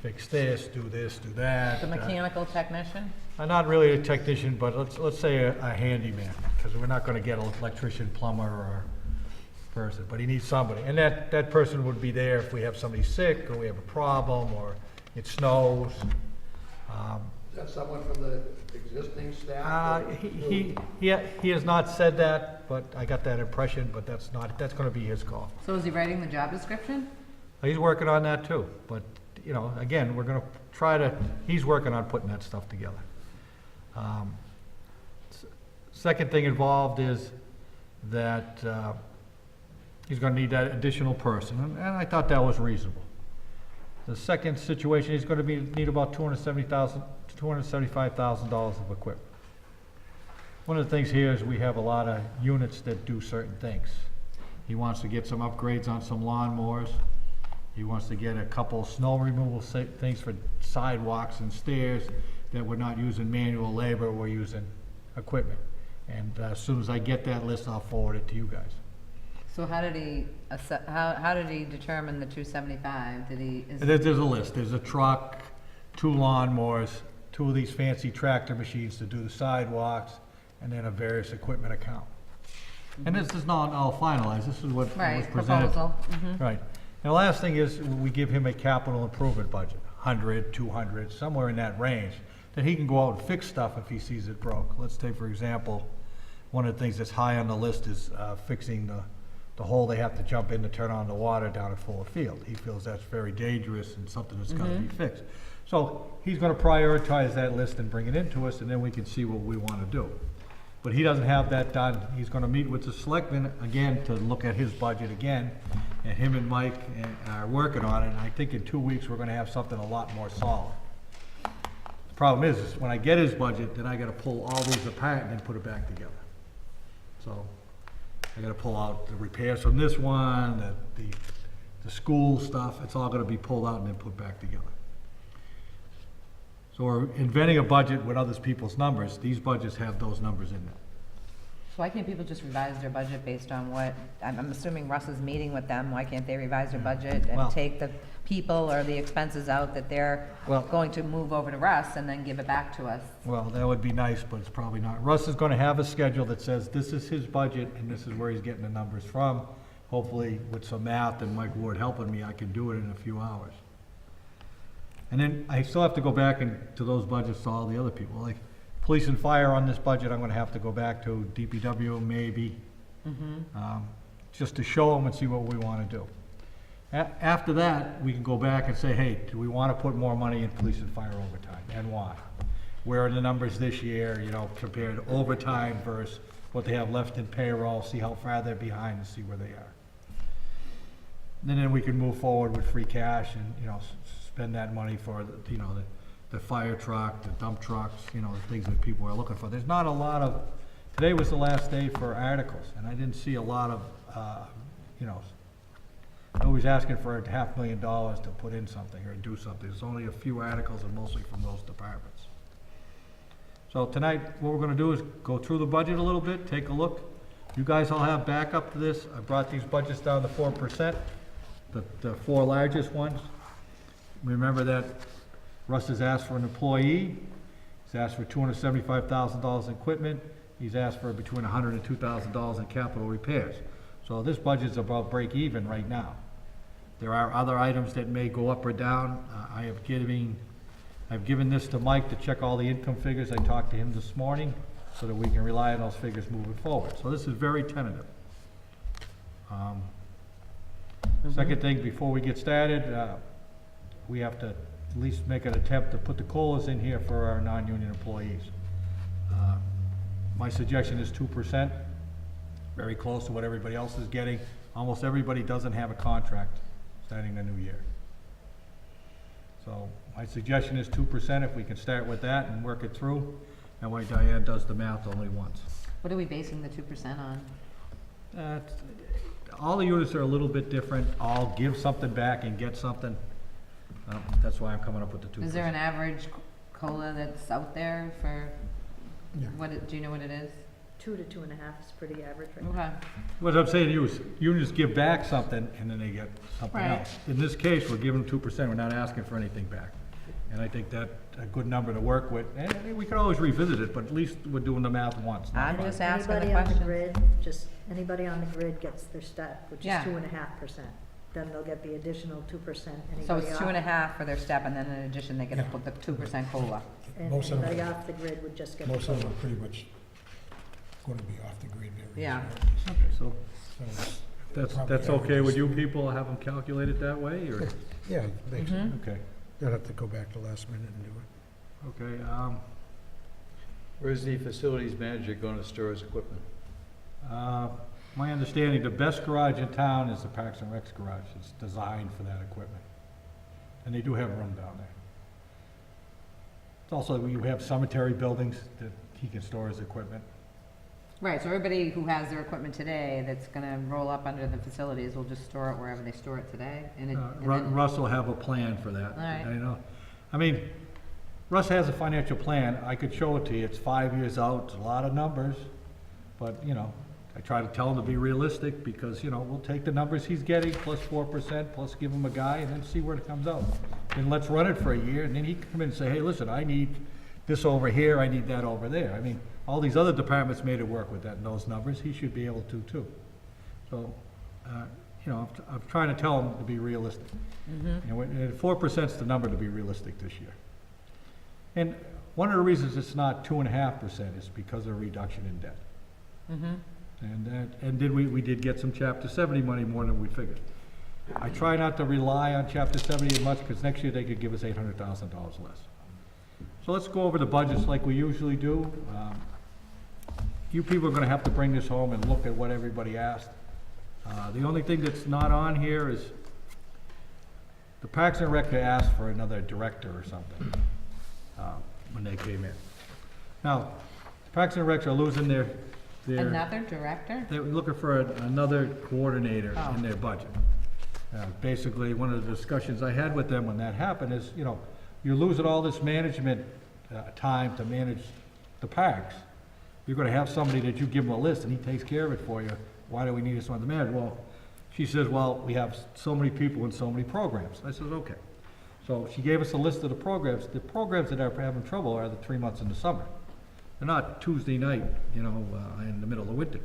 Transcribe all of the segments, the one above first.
fix this, do that. The mechanical technician? Not really a technician, but let's say a handyman, because we're not gonna get an electrician, plumber, or person, but he needs somebody. And that person would be there if we have somebody sick, or we have a problem, or it snows. Is that someone from the existing staff? He has not said that, but I got that impression, but that's gonna be his call. So is he writing the job description? He's working on that too, but, you know, again, we're gonna he's working on putting that stuff together. Second thing involved is that, he's gonna need that additional person, and I thought that was reasonable. The second situation, he's gonna need about $275,000 of equipment. One of the things here is we have a lot of units that do certain things. He wants to get some upgrades on some lawnmowers. He wants to get a couple snow removal things for sidewalks and stairs that we're not using manual labor, we're using equipment. And as soon as I get that list, I'll forward it to you guys. So how did he, how did he determine the 275? Did he, And there's a list. There's a truck, 2 lawnmowers, 2 of these fancy tractor machines to do the sidewalks, and then a various equipment account. And this is not all finalized. This is what was right, presented. proposal? Right. And the last thing is, we give him a capital improvement budget, 100, 200, somewhere in that range, that he can go out and fix stuff if he sees it broke. Let's take, for example, one of the things that's high on the list is fixing the hole they have to jump in to turn on the water down at Fuller Field. He feels that's very dangerous and something that's gotta be fixed. So he's gonna prioritize that list and bring it into us, and then we can see what we wanna do. But he doesn't have that done. He's gonna meet with the selectmen again to look at his budget again, and him and Mike are working on it, and I think in 2 weeks, we're gonna have something a lot more solid. The problem is when I get his budget, then I gotta pull all these apart and then put it back together. So, I gotta pull out the repairs from this one, the school stuff, it's all gonna be pulled out and then put back together. So we're inventing a budget with other people's numbers. These budgets have those numbers in them. So why can't people just revise their budget based on what, I'm assuming Russ is meeting with them, why can't they revise their budget Well- and take the people or the expenses out that they're Well- going to move over to Russ and then give it back to us? Well, that would be nice, but it's probably not. Russ is gonna have a schedule that says this is his budget and this is where he's getting the numbers from. Hopefully, with some math and Mike Ward helping me, I can do it in a few hours. And then I still have to go back to those budgets to all the other people, like police and fire on this budget, I'm gonna have to go back to DPW maybe. Just to show them and see what we wanna do. After that, we can go back and say, hey, do we wanna put more money in police and fire overtime, and why? Where are the numbers this year, you know, compared to overtime versus what they have left in payroll, see how far they're behind and see where they are. And then we can move forward with free cash and, you know, spend that money for, you know, the fire truck, the dump trucks, you know, the things that people are looking for. There's not a lot of, today was the last day for articles, and I didn't see a lot of, you know, nobody's asking for $500,000 to put in something or do something. There's only a few articles and mostly from those departments. So tonight, what we're gonna do is go through the budget a little bit, take a look. You guys all have backup to this. I brought these budgets down to 4%, the 4 largest ones. Remember that Russ has asked for an employee, he's asked for $275,000 in equipment, he's asked for between $100,000 and $2,000 in capital repairs. So this budget's about break even right now. There are other items that may go up or down. I've given this to Mike to check all the income figures. I talked to him this morning so that we can rely on those figures moving forward. So this is very tentative. Second thing, before we get started, we have to at least make an attempt to put the COLAs in here for our non-union employees. My suggestion is 2%, very close to what everybody else is getting. Almost everybody doesn't have a contract starting the new year. So my suggestion is 2%, if we can start with that and work it through. That way Diane does the math only once. What are we basing the 2% on? All the units are a little bit different. All give something back and get something. That's why I'm coming up with the 2%. Is there an average COLA that's out there for, do you know what it is? 2 to 2.5 is pretty average right now. Okay. What I'm saying to you is, you just give back something, and then they get something Right. else. In this case, we're giving them 2%, we're not asking for anything back. And I think that's a good number to work with, and we could always revisit it, but at least we're doing the math once. not I'm twice. just asking the Anybody on the question. grid, just, anybody on the grid gets their step, which is Yeah. 2.5%. Then they'll get the additional 2%. So Anybody it's off- 2.5 for their step, and then in addition, they get Yeah. the 2% COLA. And Most of them- anybody off the grid would just get the Most of them COLA. are pretty much gonna be off the grid very Yeah. Okay, so So it's that's probably okay with you averages. people, have them calculate it that way, or? Yeah, makes Mhm. sense. Okay, They'll have to go back to last minute and do it. okay, Where's the facilities manager going to store his equipment? my understanding, the best garage in town is the Parks and Recs garage. It's designed for that equipment. And they do have room down there. It's also, you have cemetery buildings that he can store his equipment. Right, so everybody who has their equipment today that's gonna roll up under the facilities will just store it wherever they store it today, and then- Russ will have a plan for that. All right. You know, I mean, Russ has a financial plan. I could show it to you. It's 5 years out, it's a lot of numbers. But, you know, I try to tell him to be realistic because, you know, we'll take the numbers he's getting plus 4%, plus give him a guy and then see where it comes out. And let's run it for a year and then he can come in and say, hey, listen, I need this over here, I need that over there. I mean, all these other departments made it work with that, those numbers. He should be able to too. So, you know, I'm trying to tell him to be realistic. Mhm. And 4%'s the number to be realistic this year. And one of the reasons it's not 2.5% is because of reduction in debt. Mhm. And we did get some chapter 70 money more than we figured. I try not to rely on chapter 70 as much, because next year they could give us $800,000 less. So let's go over the budgets like we usually do. You people are gonna have to bring this home and look at what everybody asked. The only thing that's not on here is the Parks and Rec asked for another director or something, when they came in. Now, Parks and Rec are losing their, Another director? they were looking for another coordinator Oh. in their budget. Basically, one of the discussions I had with them when that happened is, you know, you're losing all this management time to manage the parks. You're gonna have somebody that you give him a list and he takes care of it for you. Why do we need someone to manage? Well, she says, well, we have so many people and so many programs. I said, okay. So she gave us a list of the programs. The programs that are having trouble are the 3 months in the summer. They're not Tuesday night, you know, in the middle of winter.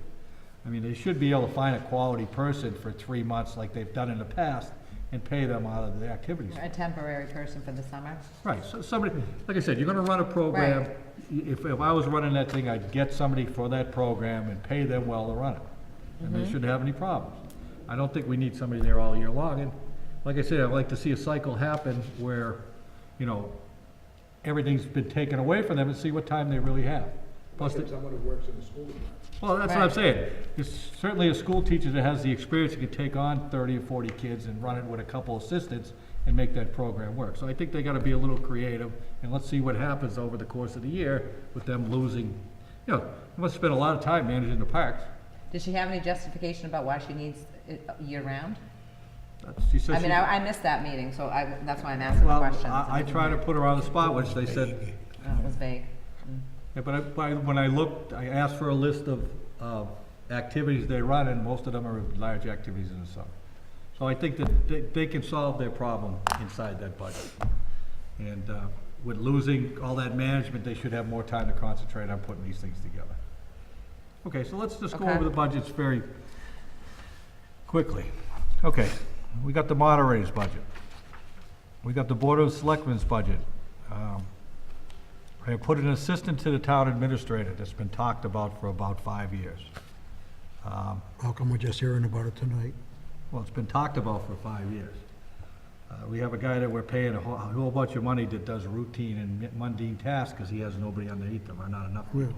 I mean, they should be able to find a quality person for 3 months like they've done in the past and pay them out of the activities. A temporary person for the summer? Right, so somebody, like I said, you're gonna run a program. Right. If I was running that thing, I'd get somebody for that program and pay them well to run it. And they shouldn't have any problems. I don't think we need somebody there all year long, and like I said, I'd like to see a cycle happen where, you know, everything's been taken away from them and see what time they really have. Plus, Like someone who works in the school department. well, that's what I'm Right. saying. There's certainly a school teacher that has the experience, that can take on 30 or 40 kids and run it with a couple assistants and make that program work. So I think they gotta be a little creative, and let's see what happens over the course of the year with them losing, you know, they must spend a lot of time managing the parks. Did she have any justification about why she needs it year-round? She said I mean, she- I missed that meeting, so that's why I'm asking the Well, questions. I try to put her on the spot, which they said, Oh, it was vague. yeah, but when I looked, I asked for a list of activities they run, and most of them are large activities in the summer. So I think that they can solve their problem inside that budget. And with losing all that management, they should have more time to concentrate on putting these things together. Okay, so let's just go Okay. over the budgets very quickly. Okay, we got the moderator's budget. We got the Board of Selectmen's budget. I put an assistant to the town administrator that's been talked about for about 5 years. How come we're just hearing about it tonight? Well, it's been talked about for 5 years. We have a guy that we're paying a whole bunch of money that does routine and mundane tasks because he has nobody underneath him, or not enough. Really?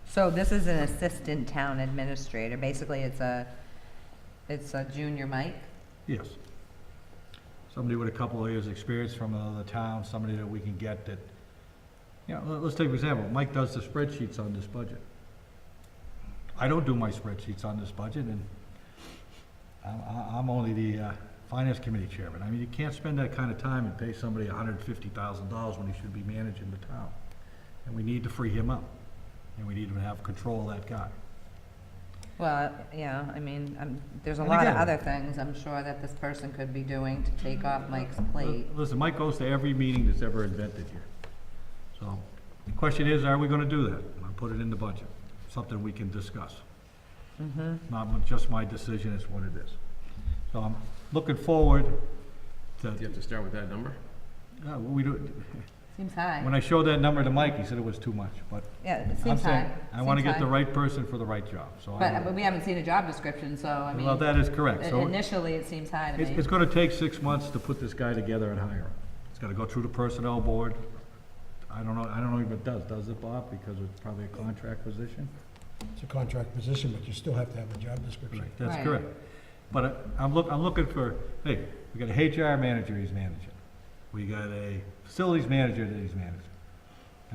So this is an assistant town administrator. Basically, it's a junior Mike. Yes. Somebody with a couple of years' experience from another town, somebody that we can get that, you know, let's take an example. Mike does the spreadsheets on this budget. I don't do my spreadsheets on this budget, and I'm only the finance committee chairman. I mean, you can't spend that kind of time and pay somebody $150,000 when he should be managing the town. And we need to free him up, and we need to have control of that guy. Well, yeah, I mean, there's a And lot of again- other things I'm sure that this person could be doing to take off Mike's plate. Listen, Mike goes to every meeting that's ever invented here. So, the question is, are we gonna do that? I'll put it in the budget, something we can discuss. Not just my decision, it's what it is. So I'm looking forward to, Do you have to start with that number? we do, Seems high. when I showed that number to Mike, he said it was too much, but Yeah, it I'm seems saying, high. I wanna Seems get the high. right person for the right job, so I. But we haven't seen a job description, so I mean. Well, that is correct, so Initially, it seems high to me. it's gonna take 6 months to put this guy together and hire him. It's gotta go through the personnel board. I don't know if it does it, Bob, because it's probably a contract position? It's a contract position, but you still have to have a job description. That's Right. correct. But I'm looking for, hey, we got a HR manager he's managing. We got a facilities manager that he's managing.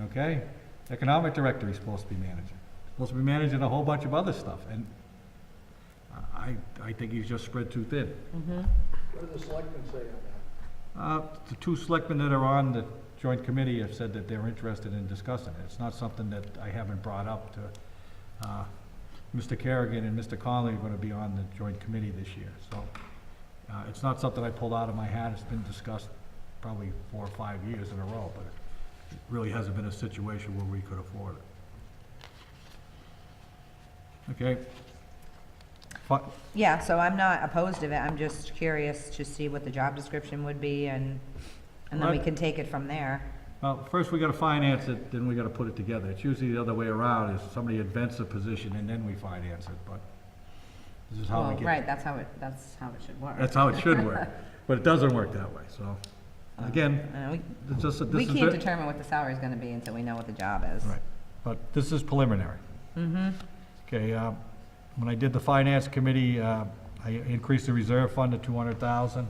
Okay? Economic director he's supposed to be managing. Supposed to be managing a whole bunch of other stuff, and I think he's just spread too thin. What do the selectmen say on that? The two selectmen that are on the joint committee have said that they're interested in discussing it. It's not something that I haven't brought up to, Mr. Kerrigan and Mr. Conley are gonna be on the joint committee this year, so, it's not something I pulled out of my hat. It's been discussed probably 4 or 5 years in a row, but it really hasn't been a situation where we could afford it. Okay? Yeah, so I'm not opposed to it, I'm just curious to see what the job description would be, and then we Right. can take it from there. Well, first we gotta finance it, then we gotta put it together. It's usually the other way around, is somebody invents a position and then we finance it, but this is how we Well, get. right, that's how it should work. That's how it should work, but it doesn't work that way, so, again, it's just, that We this is can't it. determine what the salary's gonna be until we know what the job is. Right, but this is preliminary. Mm-hmm, Okay, when I did the finance committee, I increased the reserve fund to 200,000,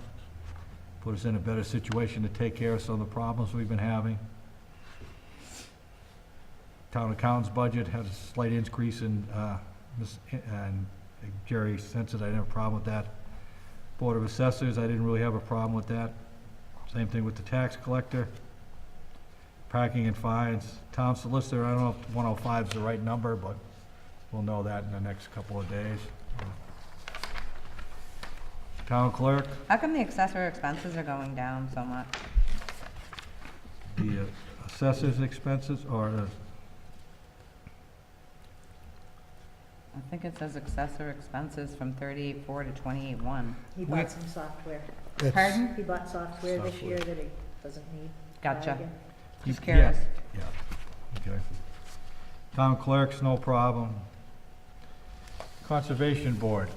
put us in a better situation to take care of some of the problems we've been having. Town accountant's budget had a slight increase in, and Jerry sensed it, I didn't have a problem with that. Board of Assessors, I didn't really have a problem with that. Same thing with the tax collector. Parking and fines, town solicitor, I don't know if 105 is the right number, but we'll know that in the next couple of days. Town clerk, how come the accessory expenses are going down so much? the assessor's expenses, or the, I think it says accessory expenses from 38.4 to 28.1. He Wait. bought some software. That's- Pardon? He bought software this Software. year that he doesn't need. Gotcha. Again. Just Yeah. curious. Yeah, okay. Town clerk's no problem. Conservation board,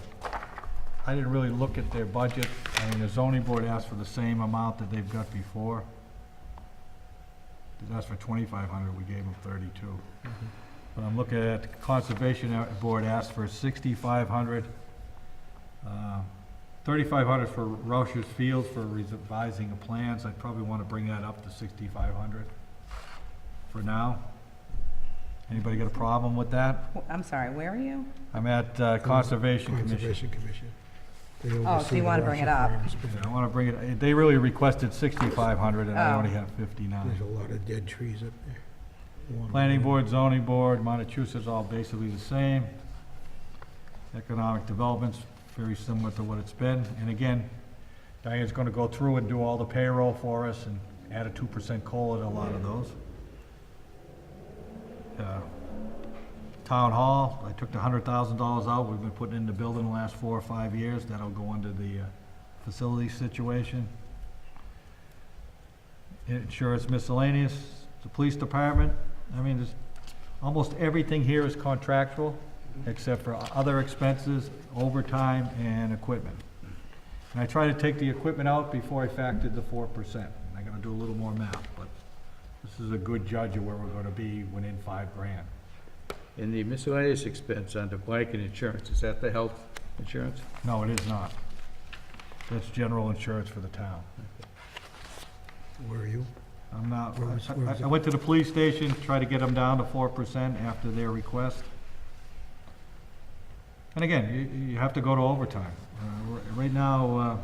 I didn't really look at their budget. I mean, the zoning board asked for the same amount that they've got before. They asked for 2,500, we gave them 32. But I'm looking at, the conservation board asked for 6,500. 3,500 for Roush's Field for revising the plans. I'd probably want to bring that up to 6,500 for now. Anybody got a problem with that? I'm sorry, where are you? I'm at Conservation Commission. Conservation Commission. They Oh, so oversee you the wanna bring it Russian up. farms. I want to bring it, they really requested 6,500 and I Oh. only have 59. There's a lot of dead trees up there. Planning board, zoning board, Montechusett, all basically the same. Economic development's very similar to what it's been. And again, Diane's gonna go through and do all the payroll for us and add a 2% COLA to a lot of those. Town hall, I took the $100,000 out, we've been putting in the building the last 4 or 5 years, that'll go under the facility situation. Insurance miscellaneous, the police department, I mean, there's, almost everything here is contractual, except for other expenses, overtime, and equipment. And I try to take the equipment out before I factored the 4%. I gotta do a little more math, but this is a good judge of where we're gonna be within $5,000. And the miscellaneous expense under blanket insurance, is that the health insurance? No, it is not. That's general insurance for the town. Where are you? I'm not, Where was I it? went to the police station, tried to get them down to 4% after their request. And again, you have to go to overtime. Right now,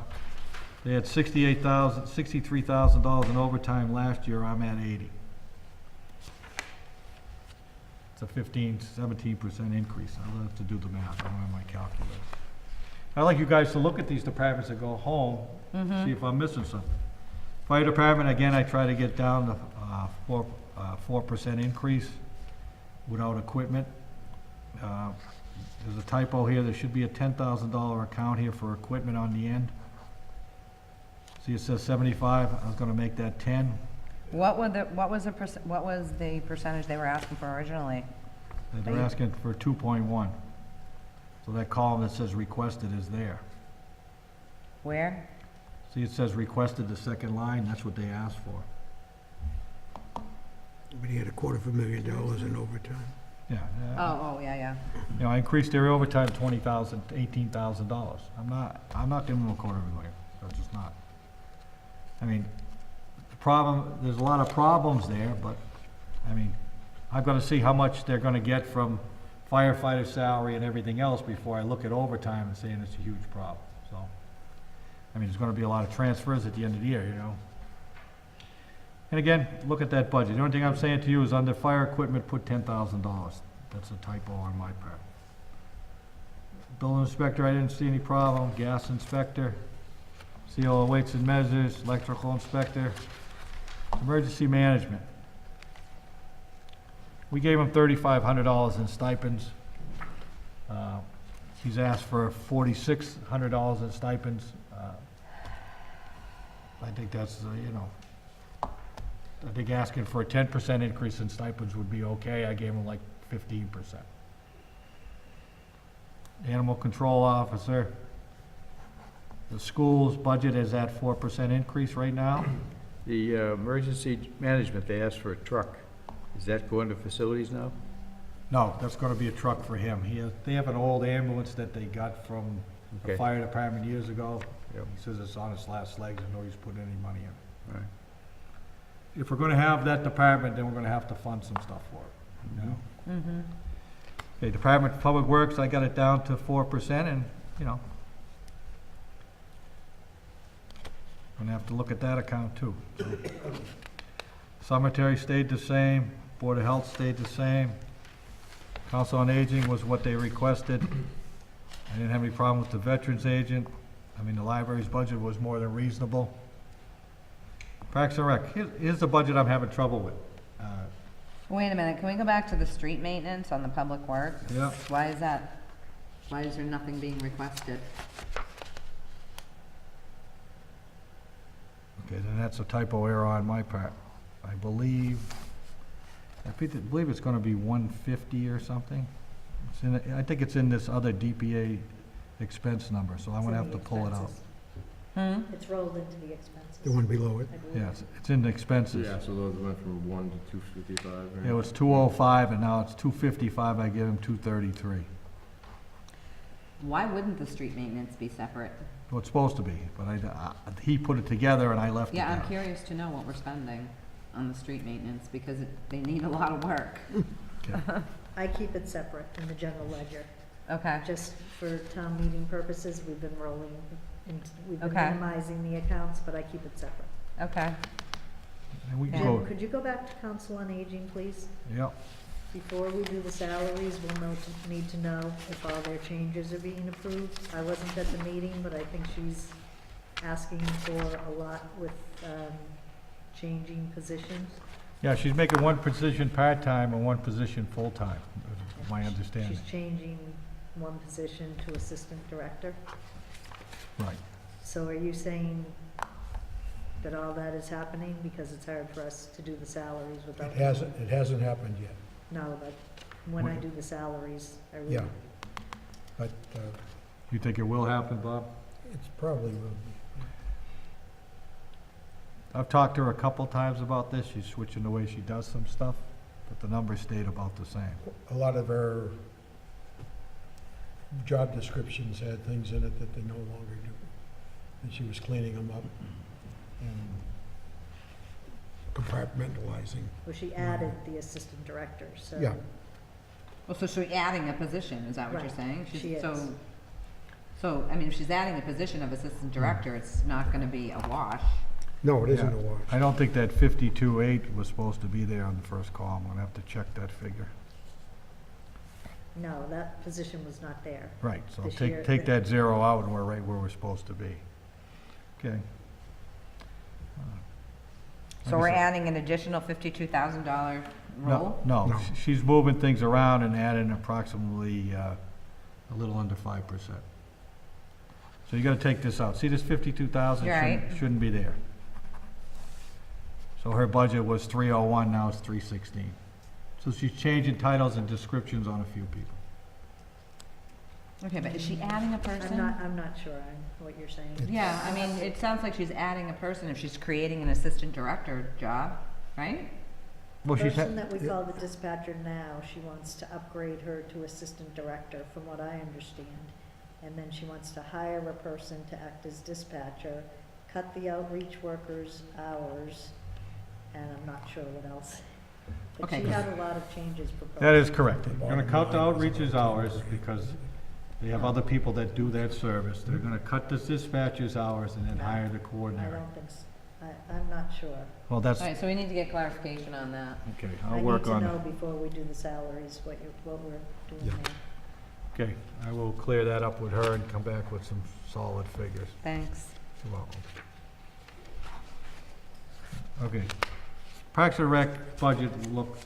they had $63,000 in overtime last year, I'm at 80. It's a 17% increase. I'll have to do the math. I don't have my calculator. I'd like you guys to look at these departments and go home, see if I'm missing something. Fire department, again, I try to get down to 4% increase without equipment. There's a typo here. There should be a $10,000 account here for equipment on the end. See, it says 75. I was gonna make that 10. What was the percentage they were asking for originally? And they're asking for 2.1. So that column that says requested is there. Where? See, it says requested, the second line, that's what they asked for. But he had $250,000 in overtime. Yeah. Oh, yeah. You know, I increased their overtime $20,000 to $18,000. I'm not giving them a $250,000, that's just not. I mean, the problem, there's a lot of problems there, but, I mean, I've gotta see how much they're gonna get from firefighter salary and everything else before I look at overtime and saying it's a huge problem, so. I mean, there's gonna be a lot of transfers at the end of the year, you know? And again, look at that budget. The only thing I'm saying to you is under fire equipment, put $10,000. That's a typo on my part. Building inspector, I didn't see any problem. Gas inspector, CO weights and measures, electrical inspector, emergency management. We gave him $3,500 in stipends. He's asked for $4,600 in stipends. I think that's, you know, I think asking for a 10% increase in stipends would be okay. I gave him like 15%. Animal control officer. The school's budget is at 4% increase right now. The emergency management, they asked for a truck. Is that going to facilities now? No, that's gonna be a truck for him. They have an old ambulance that they got from the Okay. fire department years ago. Yep. He says it's on its last legs and nobody's putting any money in it. All right. If we're gonna have that department, then we're gonna have to fund some stuff for it, you know? Mm-hmm. Okay, Department of Public Works, I got it down to 4% and, you know, gonna have to look at that account too. So. Cemetery stayed the same, Board of Health stayed the same. Council on Aging was what they requested. I didn't have any problem with the Veterans Agent. I mean, the library's budget was more than reasonable. Parks and Rec, here's the budget I'm having trouble with. Wait a minute, can we go back to the street maintenance on the public works? Yeah. Why is that? Why is there nothing being requested? Okay, then that's a typo error on my part. I believe it's gonna be 150 or something. I think it's in this other DPA expense number, so I'm gonna have to pull it out. It's rolled into the expenses. The one below it. I believe. Yes, it's in the expenses. Yeah, so those went from 1 to 255. right? It was 205 and now it's 255, I give him 233. Why wouldn't the street maintenance be separate? Well, it's supposed to be, but he put it together and I left it Yeah, I'm there. curious to know what we're spending on the street maintenance, because they need a lot of work. Okay. I keep it separate in the general ledger. Okay, Just for town meeting purposes, we've been rolling, we've been Okay. minimizing the accounts, but I keep it separate. okay. And we can Yeah. go, Jim, could you go back to Council on Aging, please? yeah, Before we do the salaries, we'll need to know if all their changes are being approved. I wasn't at the meeting, but I think she's asking for a lot with, changing positions. yeah, she's making one position part-time and one position full-time, is my understanding. She's changing one position to assistant director. Right. So are you saying that all that is happening because it's hard for us to do the salaries without? It hasn't happened yet, No, but when I do the salaries, I really. yeah. But You think it will happen, Bob? it's probably will be. I've talked to her a couple times about this. She's switching the way she does some stuff, but the numbers stayed about the same. A lot of her job descriptions had things in it that they no longer do. And she was cleaning them up and compartmentalizing. Well, she added the assistant director, so. Yeah. Well, so she's adding a position, is that what you're Right, saying? She's- she is. So, I mean, if she's adding a position of assistant director, it's not gonna be a wash. No, it isn't Yeah. a wash. I don't think that 52.8 was supposed to be there on the first column. I'm gonna have to check that figure. No, that position was not there. Right, so This year, take the- that 0 out and we're right where we're supposed to be. Okay. So we're adding an additional $52,000 role? No, No. she's moving things around and adding approximately a little under 5%. So you gotta take this out. See this 52,000 You're right. shouldn't be there. So her budget was 301, now it's 316. So she's changing titles and descriptions on a few people. Okay, but is she adding a person? I'm not sure on what you're saying. Yeah, I mean, it sounds like she's adding a person if she's creating an assistant director job, right? Well, The she's person had, that we call the dispatcher now, she wants to upgrade her to assistant director, from what I understand. And then she wants to hire a person to act as dispatcher, cut the outreach workers' hours, and I'm not sure what else. But Okay. she had a lot of changes proposed. that is correct. They're gonna cut the outreach's hours because they have other people that do that service. They're gonna cut the dispatcher's hours and then hire the I coordinator. don't think, I'm not sure. Well, that's, All right, so we need to get clarification on that. okay, I'll work on I need it. to know before we do the salaries, what we're doing Yeah. there. Okay, I will clear that up with her and come back with some solid figures. Thanks. You're welcome. Okay. Parks and Rec budget, look.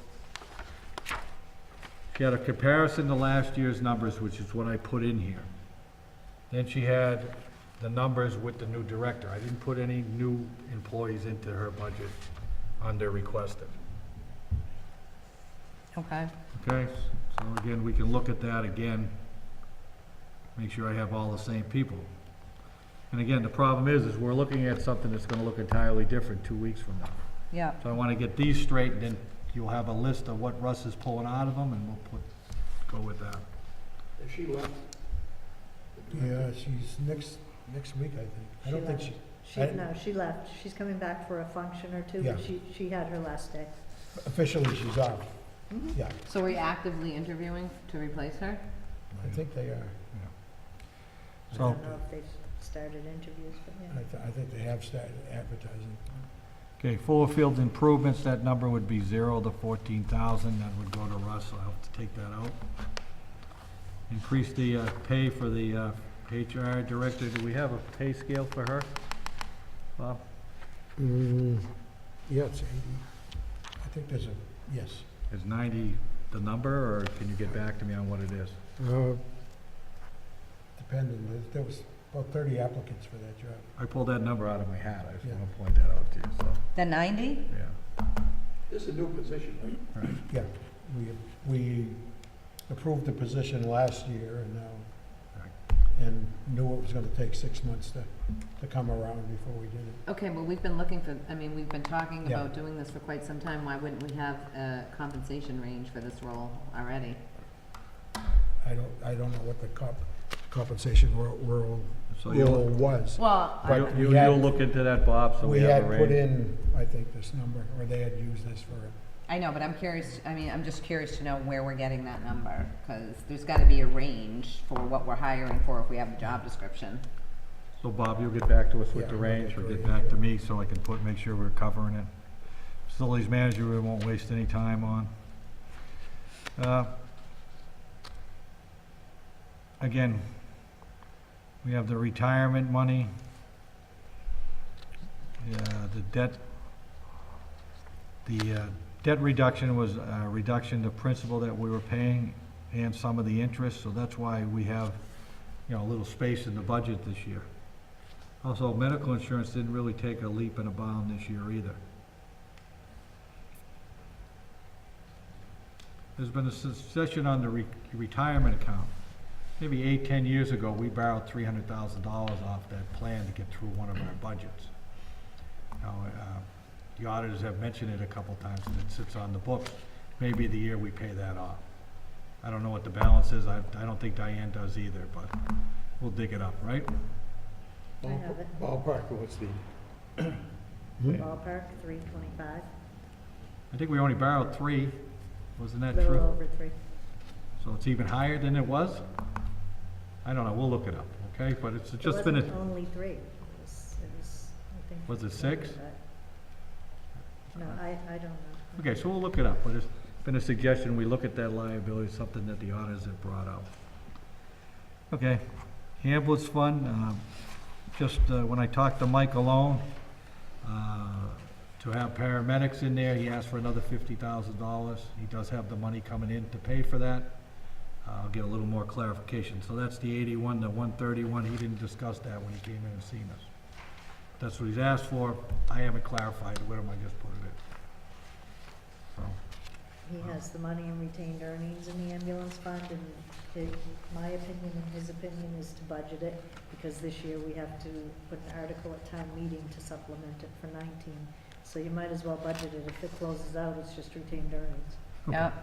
She had a comparison to last year's numbers, which is what I put in here. Then she had the numbers with the new director. I didn't put any new employees into her budget under requested. Okay. Okay, so again, we can look at that again. Make sure I have all the same people. And again, the problem is we're looking at something that's gonna look entirely different 2 weeks from now. Yeah. So I wanna get these straight, and then you'll have a list of what Russ is pulling out of them, and we'll go with that. If she left. Yeah, she's next week, I think. I don't think She left. She's coming back for a function or two, but Yeah. she had her last day. officially she's off. Mm-hmm. Yeah, So we're actively interviewing to replace her? I think they are. I So, don't know if they've started interviews, but yeah. I think they have started advertising. okay, Fuller Field improvements, that number would be 0 to 14,000, that would go to Russ, so I'll have to take that out. Increase the pay for the HR director, do we have a pay scale for her? Bob? Yeah, it's 80. I think there's a, yes. Is 90 the number, or can you get back to me on what it is? Depending, there was about 30 applicants for that job. I pulled that number out of my hat, I just Yeah. wanna point that out to you, so, The 90? yeah. This is a new position, right? Right. Yeah, we approved the position last year and now, and knew it was gonna take 6 months to come around before we did it. Okay, well, we've been looking for, I mean, we've been talking Yeah. about doing this for quite some time. Why wouldn't we have a compensation range for this role already? I don't know what the compensation rule So you'll, was. Well, But we you'll had- look into that, Bob, so We we have had a put range. in, I think, this number, or they had used this for, I know, but I'm curious, I mean, I'm just curious to know where we're getting that number, because there's gotta be a range for what we're hiring for if we have the job description. So Bob, you'll get back to us with Yeah, the I'll range, get or the get range, back to yeah. me so I can make sure we're covering it. Facilities manager, we won't waste any time on. Again, we have the retirement money. The debt reduction was a reduction to principal that we were paying and some of the interest, so that's why we have, a little space in the budget this year. Also, medical insurance didn't really take a leap and a bound this year either. There's been a session on the retirement account. Maybe 8, 10 years ago, we borrowed $300,000 off that plan to get through one of our budgets. Now, the auditors have mentioned it a couple times, and it sits on the books. Maybe the year we pay that off. I don't know what the balance is, I don't think Diane does either, but we'll dig it up, right? I have it. Ballpark, what's the? Ballpark, 325, I think we only borrowed 3, wasn't that little true? over 3. So it's even higher than it was? I don't know, we'll look it up, okay? But it's just been, It wasn't only 3. It was, I think. Was it 6? No, I don't know. Okay, so we'll look it up, but been a suggestion, we look at that liability, something that the auditors have brought up. Okay, ambulance fund, when I talked to Mike Alone, to have paramedics in there, he asked for another $50,000. He does have the money coming in to pay for that. I'll get a little more clarification. So that's the 81 to 131. He didn't discuss that when he came in and seen us. That's what he's asked for. I haven't clarified it with him, I just put it in. So, He has the money in retained earnings in the ambulance fund, and my opinion and his opinion is to budget it, because this year we have to put an article at town meeting to supplement it for 19. So you might as well budget it. If it closes out, it's just retained earnings. Yep.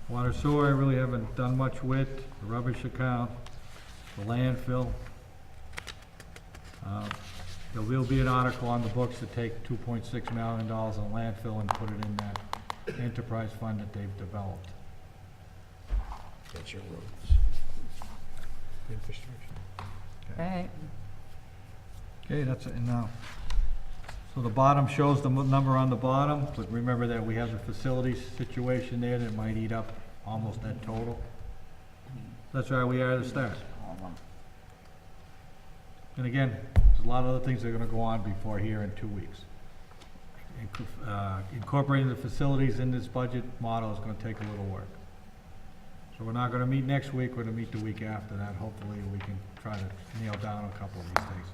water sewer, I really haven't done much with. The rubbish account, the landfill. There will be an article on the books to take $2.6 million on landfill and put it in that enterprise fund that they've developed. That's your roads. Infrastructure. Right. Okay, that's it now. So the bottom shows the number on the bottom, but remember that we have the facilities situation there that might eat up almost that total. That's where we are at the start. And again, there's a lot of other things that are gonna go on before here in 2 weeks. Incorporating the facilities in this budget model is gonna take a little work. So we're not gonna meet next week, we're gonna meet the week after that. Hopefully, we can try to nail down a couple of these things.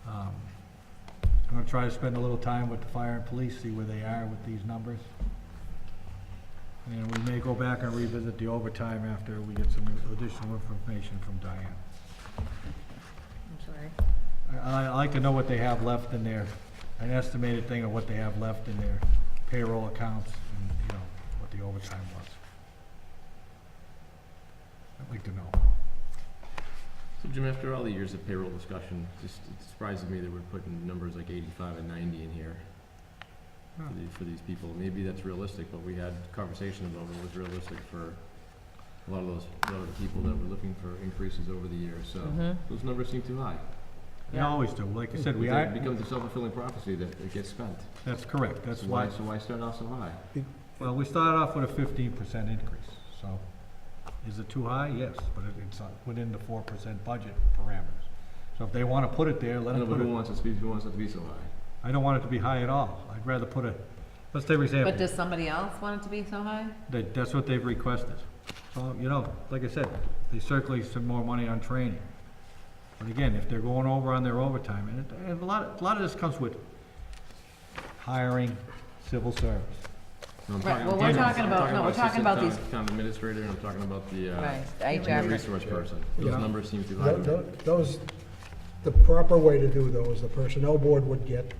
I'm gonna try to spend a little time with the fire and police, see where they are with these numbers. And we may go back and revisit the overtime after we get some additional information from Diane. I'm sorry. I like to know what they have left in their, an estimated thing of what they have left in their payroll accounts and, you know, what the overtime was. I'd like to know. So Jim, after all the years of payroll discussion, it surprises me that we're putting numbers like 85 and 90 in here for these people. Maybe that's realistic, but we had conversation about what was realistic for a lot of the people that were looking for increases over the years. So those numbers seem too high. They always do. Like I said, we It are, becomes a self-fulfilling prophecy that it gets spent. that's correct. That's So why, why start off so high? well, we started off with a 15% increase, so is it too high? Yes, but it's within the 4% budget parameters. So if they want to put it there, let No, them but put who it. wants it to be so high? I don't want it to be high at all. I'd rather put a, let's take an example. But does somebody else want it to be so high? That's what they've requested. So, you know, like I said, they circulate some more money on training. But again, if they're going over on their overtime, and a lot of this comes with hiring, civil service. No, I'm Right, well, I'm we're talking about- no, we're talking about assistant town administrator, and I'm talking about the Right, human HR. resource person. Those Yeah. numbers seem too high. Those, the proper way to do those, the personnel board would get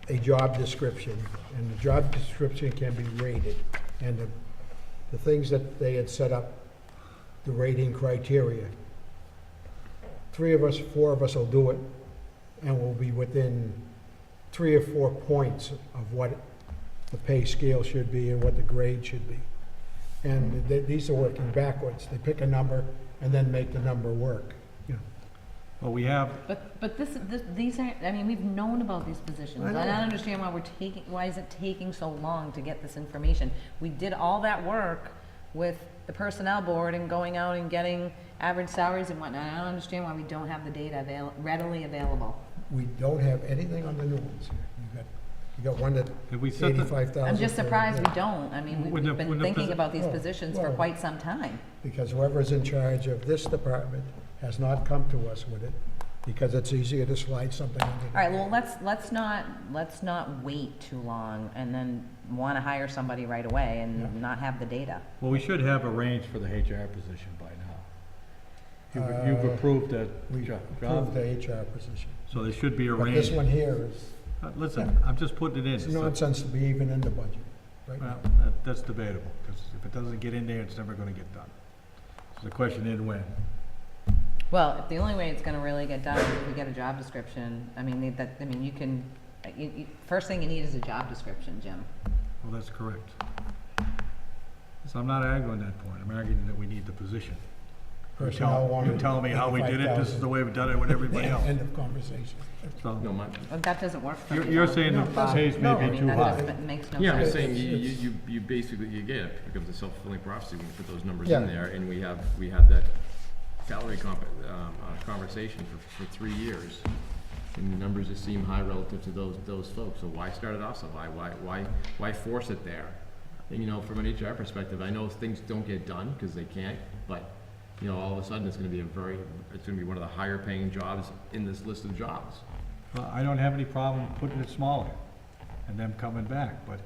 a job description, and the job description can be rated. And the things that they had set up, the rating criteria, 3 of us, 4 of us will do it, and we'll be within 3 or 4 points of what the pay scale should be and what the grade should be. And these are working backwards. They pick a number and then make the number work, you know. Well, we have, But these aren't, I mean, we've known about these positions. I I know. don't understand why is it taking so long to get this information? We did all that work with the personnel board and going out and getting average salaries and whatnot. I don't understand why we don't have the data readily available. We don't have anything on the new ones here. You got one that if we set the, 85,000. I'm just surprised we don't. I mean, When the- we've been when the thinking posi- about these Oh, positions for well. quite some time. Because whoever's in charge of this department has not come to us with it, because it's easier to slide something under. All right, well, let's not wait too long and then wanna hire somebody right away Yeah. and not have the data. well, we should have a range for the HR position by now. You've approved that We job, approved the HR position. so there should be a But this range. one here is, Listen, I'm just putting it in. it's nonsense to be even in the budget, right? Well, that's debatable, because if it doesn't get in there, it's never gonna get done. So the question is when. Well, if the only way it's gonna really get done is if we get a job description. I mean, you can, first thing you need is a job description, Jim. Well, that's correct. So I'm not arguing that point, I'm arguing that we need the position. personnel wanted. You're telling me how we did it, this is the way we've done it with everybody else. End of conversation. So, No, my, But that doesn't work for me. you're though. saying the Bob. pays No, may I be mean, too that high. doesn't, makes no yeah, I'm sense. just saying, It's- you basically, it becomes a self-fulfilling prophecy when you put those numbers Yeah. in there, and we had that salary conversation for 3 years. And the numbers just seem high relative to those folks, so why start it off so high? Why force it there? And, you know, from an HR perspective, I know things don't get done, because they can't, but, you know, all of a sudden, it's gonna be one of the higher paying jobs in this list of jobs. Well, I don't have any problem putting it smaller and them coming back, but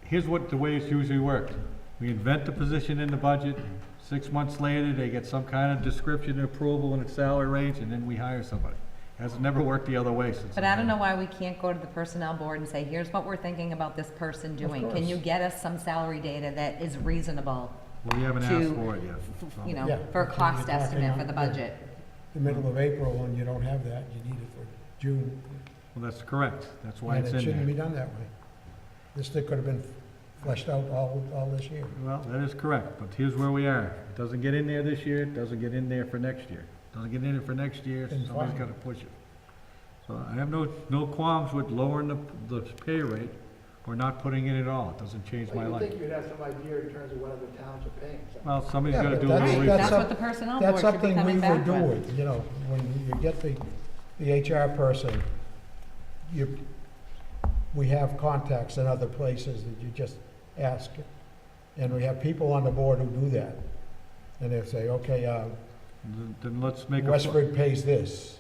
here's the way it's usually worked. We invent the position in the budget, 6 months later, they get some kind of description and approval and its salary range, and then we hire somebody. Has never worked the other way since. But I don't know why we can't go to the personnel board and say, here's what we're thinking about this person doing. Can you get us some salary data that is reasonable, We haven't to- asked for it yet. so. you know, Yeah, for a but cost you're talking estimate for on the the- budget? The middle of April, and you don't have that, you need it for June. Well, that's correct. That's why And it's it in shouldn't be there. done that way. This thing could have been fleshed out all this year. Well, that is correct, but here's where we are. It doesn't get in there this year, it doesn't get in there for next year. Doesn't get in there for next year, Then somebody's fine. gotta push it. So I have no qualms with lowering the pay rate or not putting it at all. It doesn't change my Well, you life. think you'd have some idea in terms of what other towns are paying. so. Well, somebody's Yeah, gotta but do a that's- little Right, that's research. that's up- what the personnel That's board should be something we coming were back with. doing, you know, when you get the HR person, we have contacts in other places that you just ask. And we have people on the board who do that. And they say, okay, Then let's make a, Westford pays this,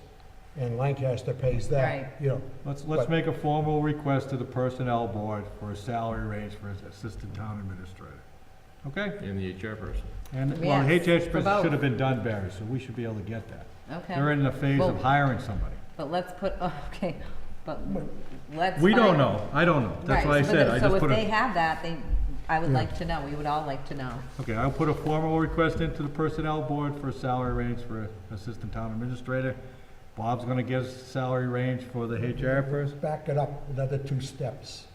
and Lancaster pays that, Right. you know. let's but- make a formal request to the personnel board for a salary range for his assistant town administrator. Okay? And the HR person. And, well, the Yes, HR for person both. should have been done, Barry, so we should be able to get that. They're Okay, in the phase Well- of hiring somebody. but let's put, okay, but let's. We don't find- know, I don't know, that's Right, why I so said, then- I So just if put they a, have that, I would Yeah. like to know, we would all like to know. okay, I'll put a formal request into the personnel board for a salary range for assistant town administrator. Bob's gonna give us a salary range for the HR person. Back it up another 2 steps.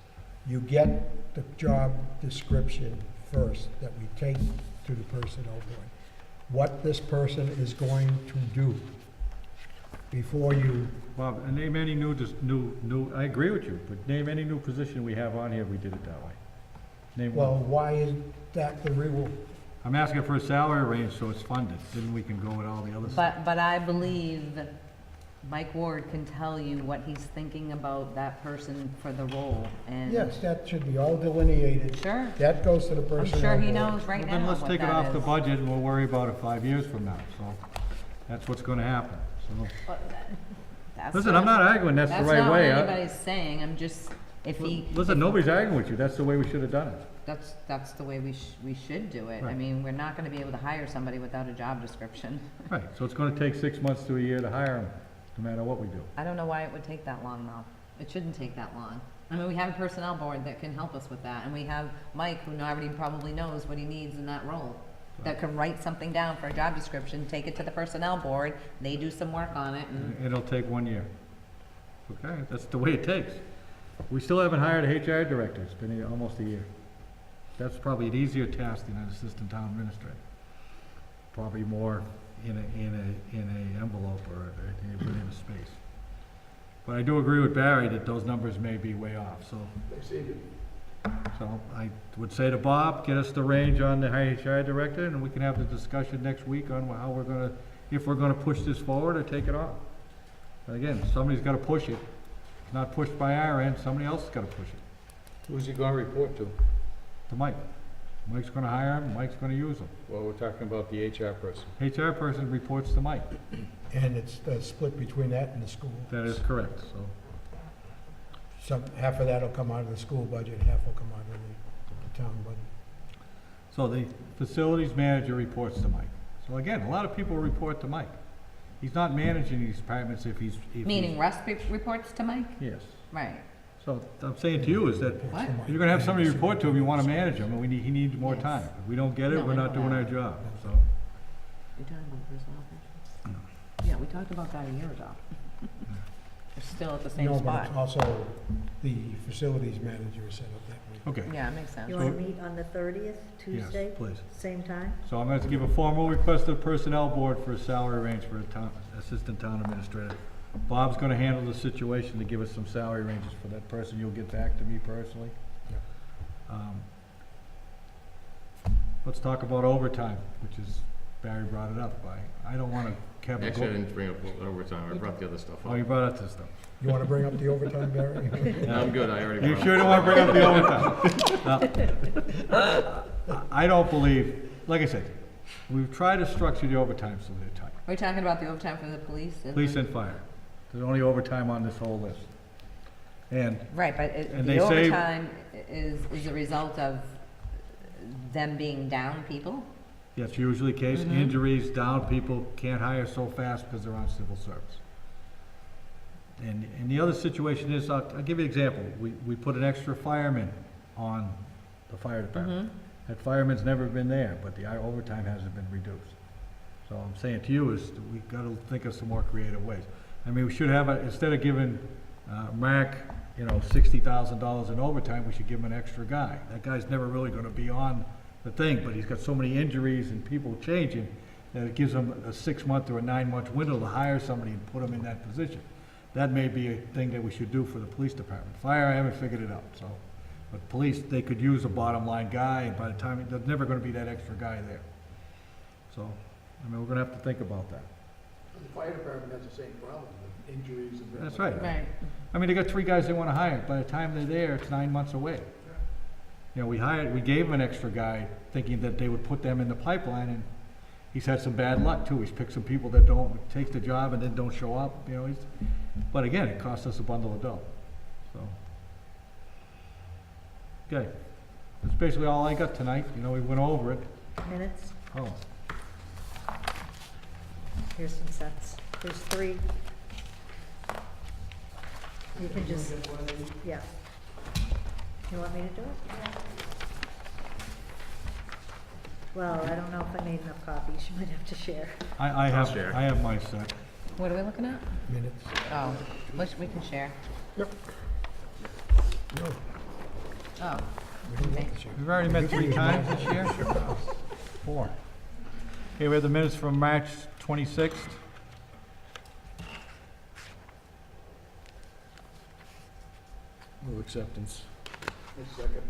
You get the job description first that we take to the personnel board. What this person is going to do before you, Bob, and name any new, I agree with you, but name any new position we have on here, we did it that way. Name well, one. why is that the real? I'm asking for a salary range so it's funded, then we can go with all the other stuff. But I believe Mike Ward can tell you what he's thinking about that person for the role, and. Yes, that should be all delineated. Sure, That goes to the I'm personnel sure he board. knows right Well, now then let's what take it that off the is. budget and we'll worry about it 5 years from now, so that's what's gonna happen, so. But that's Listen, I'm not arguing that's the That's right not what way. anybody's saying, I'm just, if he. Listen, nobody's arguing with you, that's the way we should have done it. That's the way we should do it. I Right. mean, we're not gonna be able to hire somebody without a job description. Right, so it's gonna take 6 months to a year to hire them, no matter what we do. I don't know why it would take that long, though. It shouldn't take that long. I mean, we have a personnel board that can help us with that, and we have Mike, who already probably knows what he needs in that role, that can write something down for a job description, take it to the personnel board, they do some work on it, and It'll take 1 year. Okay, that's the way it takes. We still haven't hired a HR director, it's been almost a year. That's probably an easier task than an assistant town administrator. Probably more in a envelope or within a space. But I do agree with Barry that those numbers may be way off, so, They seem to be. so I would say to Bob, get us the range on the HR director, and we can have the discussion next week on how we're gonna, if we're gonna push this forward or take it off. But again, somebody's gotta push it. It's not pushed by our end, somebody else has gotta push it. Who's he gonna report to? To Mike. Mike's gonna hire him, Mike's gonna use him. Well, we're talking about the HR person. HR person reports to Mike. And it's split between that and the school. That is correct, so. Half of that'll come out of the school budget, half will come out of the town budget. So the facilities manager reports to Mike. So again, a lot of people report to Mike. He's not managing these departments if he's. meaning Russ reports to Mike? Yes. Right. So I'm saying to you is that What? if you're gonna have somebody report to him, you wanna manage him, and he needs more Yes. time. If we don't get No, it, we're I not know doing our that. job, so. You talking about personnel person? Yeah, we talked about that a year ago. We're still at the same No, but spot. it's also the facilities manager is set up that way. Okay. Yeah, it makes sense. You wanna meet on the 30th, Tuesday? Yes, please. Same time? So I'm going to give a formal request to the Personnel Board for a salary range for a town, Assistant Town Administrator. Bob's going to handle the situation to give us some salary ranges for that person. You'll get back to me personally. Yep. Let's talk about overtime, which is, Barry brought it up. I don't want to have a Actually, I go. didn't bring up overtime, I brought the other stuff Oh, up. you brought up this stuff. You wanna bring up the overtime, Barry? No, I'm good, I already You brought sure it don't want to bring up the overtime? No. I don't believe, like I said, we've tried to structure the overtime so they're tight. Are we talking about the overtime for the police? Police and fire. There's only overtime on this whole list. And Right, but And the they say- overtime is a result of them being down people? that's usually the case. Injuries, down people, can't hire so fast because they're on civil service. And the other situation is, I'll give you an example. We put an extra fireman on the fire department. That fireman's never been there, but the overtime hasn't been reduced. So I'm saying to you is, we gotta think of some more creative ways. I mean, we should have, instead of giving, Mark, $60,000 in overtime, we should give him an extra guy. That guy's never really gonna be on the thing, but he's got so many injuries and people changing, that it gives him a 6-month or a 9-month window to hire somebody and put him in that position. That may be a thing that we should do for the police department. Fire, I haven't figured it out, so. But police, they could use a bottom line guy, and by the time, there's never gonna be that extra guy there. So, I mean, we're gonna have to think about that. The fire department has the same problem with injuries and. That's right. Right. I mean, they got 3 guys they wanna hire. By the time they're there, it's 9 months away. We gave them an extra guy, thinking that they would put them in the pipeline, and he's had some bad luck too. He's picked some people that take the job and then don't show up, but again, it costs us a bundle of dough, so. Okay, that's basically all I got tonight. We went over it. Minutes? Oh, Here's some sets. There's 3. You can just, yeah. You want me to do it? Well, I don't know if I made enough copies. You might have to share. I have, share. I have my set. What are we looking at? Minutes? Oh, we can share. Yep. No, Oh, we don't have to share. We've already met 3 times this year? 4. Okay, we have the minutes from March 26th. Move acceptance. Second.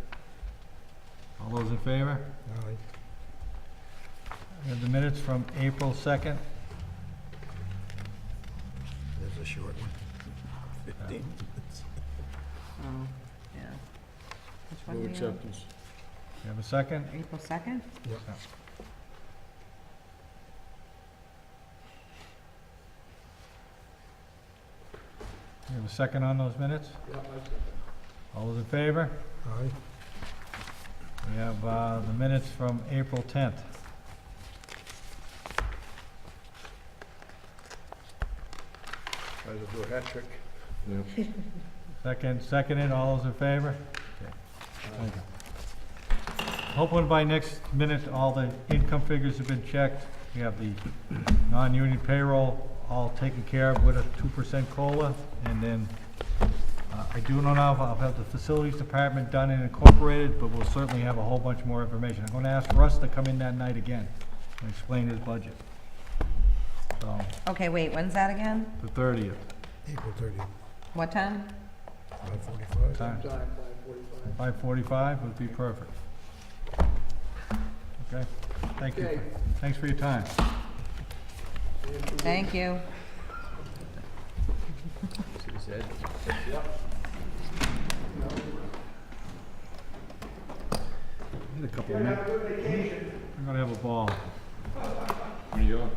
All those in favor? Aye. We have the minutes from April 2nd. There's a short one. 15. oh, yeah. Which one Move do you have? acceptance. You have a second? April 2nd? Yep. You have a second on those minutes? Yeah, I second. All those in favor? Aye. We have the minutes from April 10th. Try to do a hat trick. Seconded, all those in favor? Okay. Thank you. Hoping by next minute, all the income figures have been checked. We have the non-union payroll all taken care of with a 2% COLA. And then, I do not know if I'll have the facilities department done and incorporated, but we'll certainly have a whole bunch more information. I'm gonna ask Russ to come in that night again and explain his budget. So, Okay, wait, when's that again? the 30th. April 30th, What time? 5:45. Time, Time, 5:45. 5:45 would be perfect. Okay, thank you. Okay. Thanks for your time. Thank you. See his head? Need a couple of minutes. We're gonna have a ball. When are you going?